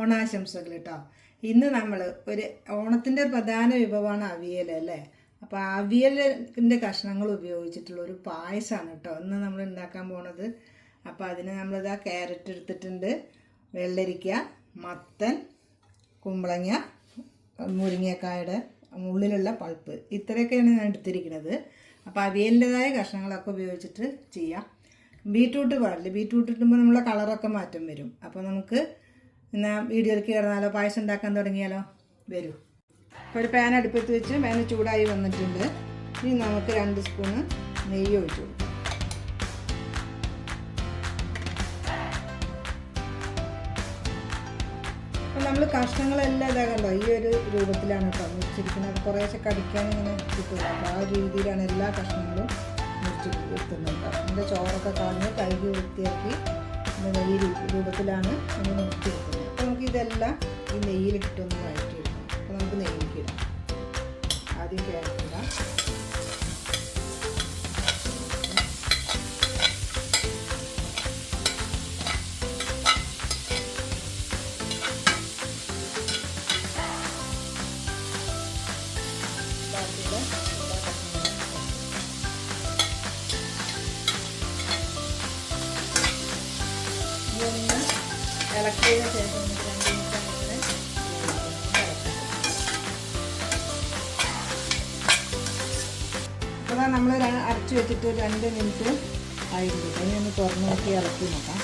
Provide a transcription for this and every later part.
ഓണാശംസകൾ കേട്ടോ. ഇന്ന് നമ്മൾ ഒരു ഓണത്തിൻ്റെ ഒരു പ്രധാന വിഭവമാണ് അവിയൽ അല്ലേ. അപ്പോൾ അവിയലിൻ്റെ കഷ്ണങ്ങൾ ഉപയോഗിച്ചിട്ടുള്ള ഒരു പായസമാണ് കേട്ടോ ഇന്ന് നമ്മൾ ഉണ്ടാക്കാൻ പോണത്. അപ്പോൾ അതിന് നമ്മളിതാ ക്യാരറ്റ് എടുത്തിട്ടുണ്ട്, വെള്ളരിക്ക, മത്തൻ, കുമ്പളങ്ങ, മുരിങ്ങക്കായുടെ ഉള്ളിലുള്ള പൾപ്പ്, ഇത്രയൊക്കെയാണ് ഞാൻ എടുത്തിരിക്കുന്നത്. അപ്പോൾ അവിയലിൻ്റെതായ കഷ്ണങ്ങളൊക്കെ ഉപയോഗിച്ചിട്ട് ചെയ്യാം. ബീറ്റ്റൂട്ട് പാടില്ല, ബീറ്റ്റൂട്ട് ഇട്ടുമ്പോൾ നമ്മളെ കളറൊക്കെ മാറ്റം വരും. അപ്പോൾ നമുക്ക് എന്നാൽ വീഡിയോയിലേക്ക് കയറുന്നാലോ, പായസം ഉണ്ടാക്കാൻ തുടങ്ങിയാലോ? വരൂ. അപ്പോൾ ഒരു പാൻ അടുപ്പത്ത് വെച്ച് പാൻ ചൂടായി വന്നിട്ടുണ്ട്. ഇനി നമുക്ക് 2 സ്പൂണ് നെയ്യ് ഒഴിച്ചു കൊടുക്കാം. അപ്പോൾ നമ്മൾ കഷ്ണങ്ങളെല്ലാം ഇതാകണ്ടോ ഈ ഒരു രൂപത്തിലാണ് കേട്ടോ മുറിച്ചിരിക്കുന്നത്. കുറേശ്ശെ കടിക്കാൻ ഇങ്ങനെ കിട്ടുള്ളൂ. അപ്പോൾ ആ രീതിയിലാണ് എല്ലാ കഷ്ണങ്ങളും മുറിച്ച് എത്തുന്നത്. നമ്മുടെ ചോറൊക്കെ കളഞ്ഞ് കഴുകി വൃത്തിയാക്കി ഈ രൂപത്തിലാണ് നമ്മൾ മുറിച്ചെടുക്കുന്നത്. അപ്പോൾ നമുക്ക് ഇതെല്ലാം ഈ നെയ്യിലിട്ടൊന്ന് വഴറ്റി എടുക്കണം. അപ്പോൾ നമുക്ക് നെയ്യിലേക്ക് ഇടാം. ആദ്യം ക്യാരറ്റ് ഇടാം. ഇളക്കിയതിന് ശേഷം നമുക്ക് 2 മിനിറ്റ് അങ്ങനെ അപ്പോൾ നമ്മൾ അരച്ച് വെച്ചിട്ട് 2 മിനിറ്റ് ആയിട്ടുണ്ട്. ഇനി ഒന്ന് തുറന്ന് നോക്കി ഇളക്കി നോക്കാം.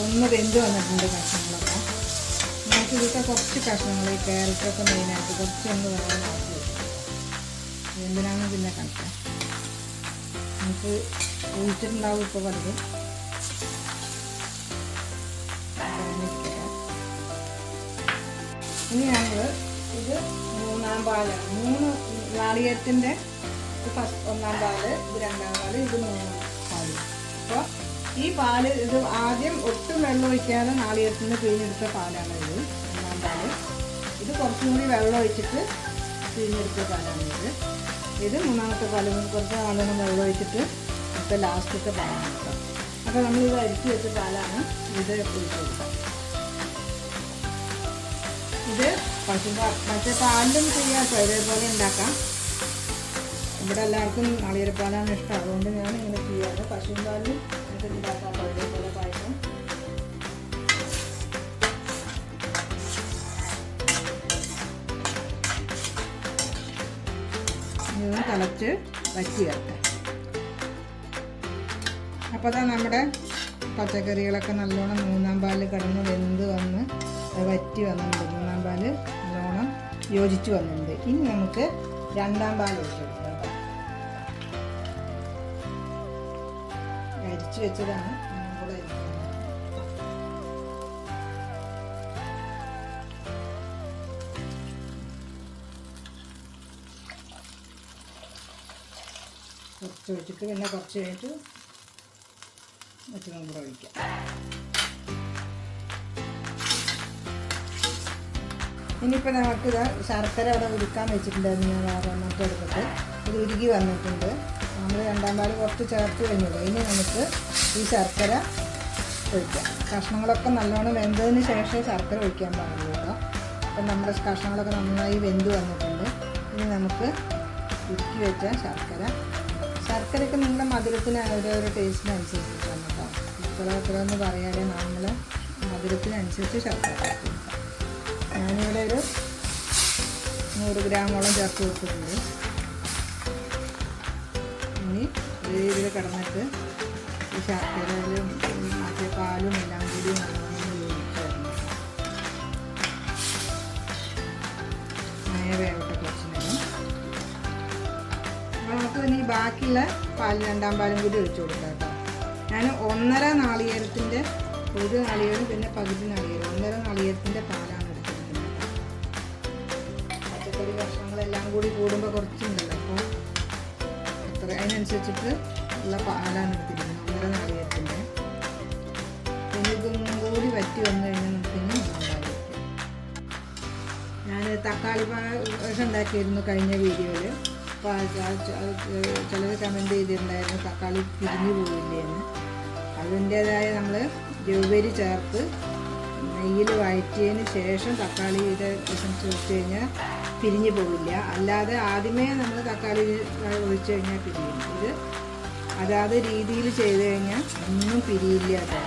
ഒന്ന് വെന്ത് വന്നിട്ടുണ്ട് കഷ്ണങ്ങളൊക്കെ. നമുക്ക് ഇതിലൊക്കെ കുറച്ച് കഷ്ണങ്ങൾ ഈ ക്യാരറ്റൊക്കെ മെയിനായിട്ട് കുറച്ചൊന്ന് വേറെ മാറ്റി വെക്കാം. എന്തിനാണ് പിന്നെ കണക്കാം നമുക്ക് ഒഴിച്ചിട്ടുണ്ടാവും ഇപ്പോൾ പലതും. ഇനി ഞങ്ങൾ ഇത് 3-ാം പാലാണ്. 3 നാളികേരത്തിൻ്റെ ഫസ്റ്റ് 1-ാം പാല്, ഇത് 2-ാം പാല്, ഇത് 3-ാം പാല്. അപ്പോൾ ഈ പാല് ഇത് ആദ്യം ഒട്ടും വെള്ളം ഒഴിക്കാതെ നാളികേരത്തിന് പിഴിഞ്ഞെടുത്ത പാലാണ് ഇത് 1-ാം പാല്. ഇത് കുറച്ചും കൂടി വെള്ളം ഒഴിച്ചിട്ട് പിഴിഞ്ഞെടുത്ത പാലാണ് ഇത്. ഇത് 3-ാമത്തെ പാല്. കുറച്ച് നല്ലോണം വെള്ളം ഒഴിച്ചിട്ട് ഇപ്പോൾ ലാസ്റ്റത്തെ പാലാണ് കേട്ടോ. അപ്പോൾ നമ്മളിത് അരിച്ച് വെച്ച പാലാണ് ഇത് ഒഴിച്ച് കൊടുക്കാം. ഇത് മറ്റേ പാലിലും ചെയ്യാം, ഇതേപോലെ ഉണ്ടാക്കാം. ഇവിടെ എല്ലാവർക്കും നാളികേരപ്പാലാണ് ഇഷ്ടം, അതുകൊണ്ട് ഞാൻ ഇങ്ങനെ ചെയ്യാറ്. പശുവും പാലിലും ഇത് ഉണ്ടാക്കാം ഇതേപോലെ പായസം. ഇതൊന്ന് തിളച്ച് വറ്റി വരട്ടെ. അപ്പോൾ അതാ നമ്മുടെ പച്ചക്കറികളൊക്കെ നല്ലോണം 3-ാം പാലിൽ കിടന്ന് വെന്ത് വന്ന് വറ്റി വന്നിട്ടുണ്ട്. 3-ാം പാല് നല്ലോണം യോജിച്ച് വന്നിട്ടുണ്ട്. ഇനി നമുക്ക് 2-ാം പാൽ ഒഴിച്ച് കൊടുക്കാം. അരിച്ച് വെച്ചതാണ് കൂടെ കുറച്ച് ഒഴിച്ചിട്ട് പിന്നെ കുറച്ച് കഴിഞ്ഞിട്ട് മറ്റൊന്നും കൂടെ ഒഴിക്കാം. ഇനിയിപ്പോൾ നമുക്ക് ശർക്കര അവിടെ ഉരുക്കാൻ വെച്ചിട്ടുണ്ടായിരുന്നു. ഞാൻ വേറെ ഒന്നൊക്കെ എടുത്തിട്ട് ഇത് ഉരുകി വന്നിട്ടുണ്ട്. നമ്മൾ 2-ാം പാല് കുറച്ച് ചേർത്ത് കഴിഞ്ഞില്ല. ഇനി നമുക്ക് ഈ ശർക്കര ഒഴിക്കാം. കഷ്ണങ്ങളൊക്കെ നല്ലോണം വെന്തതിന് ശേഷം ശർക്കര ഒഴിക്കാൻ പാടില്ല കേട്ടോ. അപ്പം നമ്മുടെ കഷ്ണങ്ങളൊക്കെ നന്നായി വെന്ത് വന്നിട്ടുണ്ട്. ഇനി നമുക്ക് ഉരുക്കി വെച്ച ശർക്കരയൊക്കെ നിങ്ങളുടെ മധുരത്തിന് ഓരോരോ ടേസ്റ്റിനനുസരിച്ചിട്ടാണ് കേട്ടോ. ഇത്ര എന്ന് പറയാതെ നമ്മൾ മധുരത്തിനനുസരിച്ച് ശർക്കര ചേർത്ത്. ഞാനിവിടെ ഒരു 100 ഗ്രാമോളം ചേർത്ത് കൊടുത്തിട്ടുണ്ട്. ഇനി ഇതിൽ കിടന്നിട്ട് ഈ ശർക്കരയിലും മറ്റേ പാലും എല്ലാം കൂടി നല്ലോണം യോജിച്ചായിരുന്നു. വേവട്ടെ കുറച്ച് നേരം. അപ്പോൾ നമുക്ക് ഇനി ബാക്കിയുള്ള പാൽ 2-ാം പാലും കൂടി ഒഴിച്ചു കൊടുക്കാം കേട്ടോ. ഞാൻ 1.5 നാളികേരത്തിൻ്റെ 1 നാളികേരം പിന്നെ പകുതി നാളികേരം 1.5 നാളികേരത്തിൻ്റെ പാലാണ്. കഷ്ണങ്ങളെല്ലാം കൂടി കൂടുമ്പോൾ കുറച്ചുണ്ടല്ലോ, അപ്പോൾ അത്ര അതിനനുസരിച്ചിട്ട് ഉള്ള പാലാണ് എടുത്തിരിക്കുന്നത്. 1.5 നാളികേരത്തിൻ്റെ. പിന്നെ ഇതൊന്നും കൂടി വറ്റി വന്നു കഴിഞ്ഞാൽ നമുക്ക് പിന്നെ ഉണ്ടായിരിക്കും. ഞാൻ തക്കാളി പായസം ഉണ്ടാക്കിയിരുന്നു കഴിഞ്ഞ വീഡിയോയിൽ. അപ്പോൾ ചിലർ കമൻറ്റ് ചെയ്തിട്ടുണ്ടായിരുന്നു തക്കാളി പിരിഞ്ഞു പോവില്ലേ എന്ന്. അതിൻ്റേതായ നമ്മൾ ജൗവരി ചേർത്ത് നെയ്യിൽ വഴറ്റിയതിന് ശേഷം തക്കാളിയുടെ എസൻസ് ഒഴിച്ച് കഴിഞ്ഞാൽ പിരിഞ്ഞു പോവില്ല. അല്ലാതെ ആദ്യമേ നമ്മൾ തക്കാളി ഒഴിച്ച് കഴിഞ്ഞാൽ പിരിയും. ഇത് അതാത് രീതിയിൽ ചെയ്ത് കഴിഞ്ഞാൽ ഒന്നും പിരിയില്ല കേട്ടോ.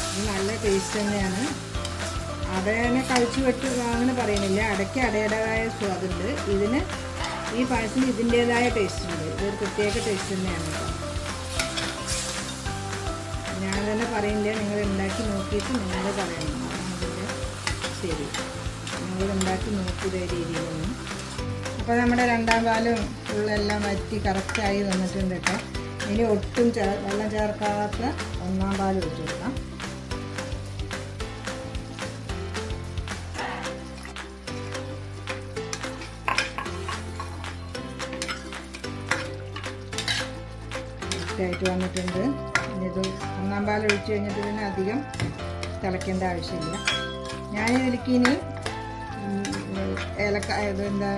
ഇത് നല്ല ടേസ്റ്റ് തന്നെയാണ്. അടേനെ കഴിച്ചു വെട്ടുക അങ്ങനെ പറയുന്നില്ല, അടയ്ക്ക് അടയുടേതായ സ്വാദുണ്ട്. ഇതിന് ഈ പായസത്തിന് ഇതിൻ്റേതായ ടേസ്റ്റ് ഉണ്ട്. ഇതൊരു പ്രത്യേക ടേസ്റ്റ് തന്നെയാണ് കേട്ടോ. ഞാൻ തന്നെ പറയുന്നില്ല, നിങ്ങൾ ഉണ്ടാക്കി നോക്കിയിട്ട് നിങ്ങൾ പറയണം. അതിൻ്റെ ശരി, നിങ്ങൾ ഉണ്ടാക്കി നോക്കിയ രീതിയിലൊന്നും. അപ്പോൾ നമ്മുടെ രണ്ടാം പാലും ഫുള്ളെല്ലാം വറ്റി കറക്റ്റായി വന്നിട്ടുണ്ട് കേട്ടോ. ഇനി ഒട്ടും വെള്ളം ചേർക്കാത്ത ഒന്നാം പാൽ ഒഴിച്ചു കൊടുക്കാം. കറക്റ്റായിട്ട് വന്നിട്ടുണ്ട്. ഇത് ഒന്നാം പാൽ ഒഴിച്ച് കഴിഞ്ഞിട്ട് പിന്നെ അധികം തിളയ്ക്കേണ്ട ആവശ്യമില്ല. ഞാനിതിലേക്ക് ഇനി എന്താ,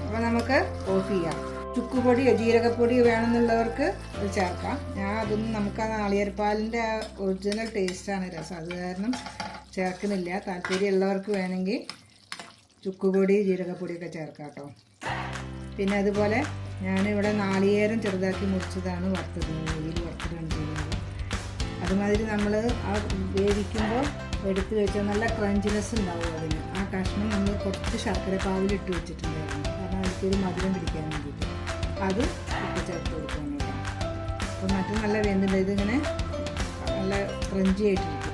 അപ്പോൾ നമുക്ക് ഓഫ് ചെയ്യാം. ചുക്കുപൊടിയോ ജീരകപ്പൊടിയോ വേണമെന്നുള്ളവർക്ക് അത് ചേർക്കാം. ഞാൻ അതൊന്നും, നമുക്ക് ആ നാളികേരപ്പാലിൻ്റെ ഒറിജിനൽ ടേസ്റ്റാണ് രസം, അത് കാരണം ചേർക്കുന്നില്ല. താല്പര്യമുള്ളവർക്ക് വേണമെങ്കിൽ ചുക്കുപൊടി ജീരകപ്പൊടിയൊക്കെ ചേർക്കാം കേട്ടോ. പിന്നെ അതുപോലെ ഞാനിവിടെ നാളികേരം ചെറുതാക്കി മുറിച്ചതാണ് വറുത്തത്, നെയ്യിൽ വറുത്തതാണ് ചെയ്യുന്നത്. അതുമാതിരി നമ്മൾ ആ വേവിക്കുമ്പോൾ എടുത്ത് വെച്ചാൽ നല്ല ക്രഞ്ചിനെസ് ഉണ്ടാവും അതിന്. ആ കഷ്ണം നമ്മൾ കുറച്ച് ശർക്കര പാവിലിട്ട് വെച്ചിട്ടുണ്ടായിരുന്നു, കാരണം അതിലേക്കൊരു മധുരം പിടിക്കാൻ വേണ്ടിയിട്ട്. അത് ഇട്ട് ചേർത്ത് കൊടുക്കണം കേട്ടോ. അപ്പോൾ മറ്റും നല്ല വെന്തുണ്ട്, ഇതിങ്ങനെ നല്ല ക്രഞ്ചി ആയിട്ടിരിക്കും.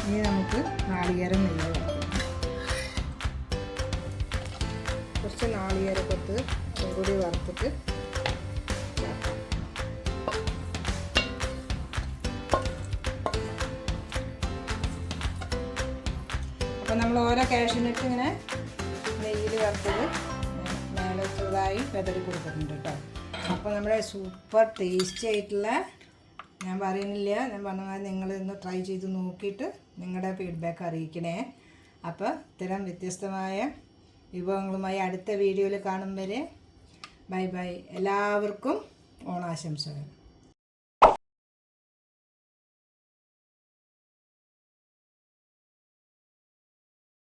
ഇനി നമുക്ക് നാളികേരം നെയ്യിൽ വറുത്ത് കുറച്ച് നാളികേരക്കൊത്ത് കൂടി വറുത്തിട്ട് ചേർക്കാം. അപ്പോൾ നമ്മൾ ഓരോ കാഷ്യൂനട്ട് ഇങ്ങനെ നെയ്യിൽ വറുത്തത് മേലെ ചെറുതായി വെതറി കൊടുത്തിട്ടുണ്ട് കേട്ടോ. അപ്പോൾ നമ്മുടെ സൂപ്പർ ടേസ്റ്റി ആയിട്ടുള്ള, ഞാൻ പറയുന്നില്ല, ഞാൻ പറഞ്ഞ മാതിരി നിങ്ങളിന്ന് ട്രൈ ചെയ്ത് നോക്കിയിട്ട് നിങ്ങളുടെ ഫീഡ്ബാക്ക് അറിയിക്കണേ. അപ്പോൾ ഇത്തരം വ്യത്യസ്തമായ വിഭവങ്ങളുമായി അടുത്ത വീഡിയോയിൽ കാണും വരെ ബൈ ബൈ. എല്ലാവർക്കും ഓണാശംസകൾ.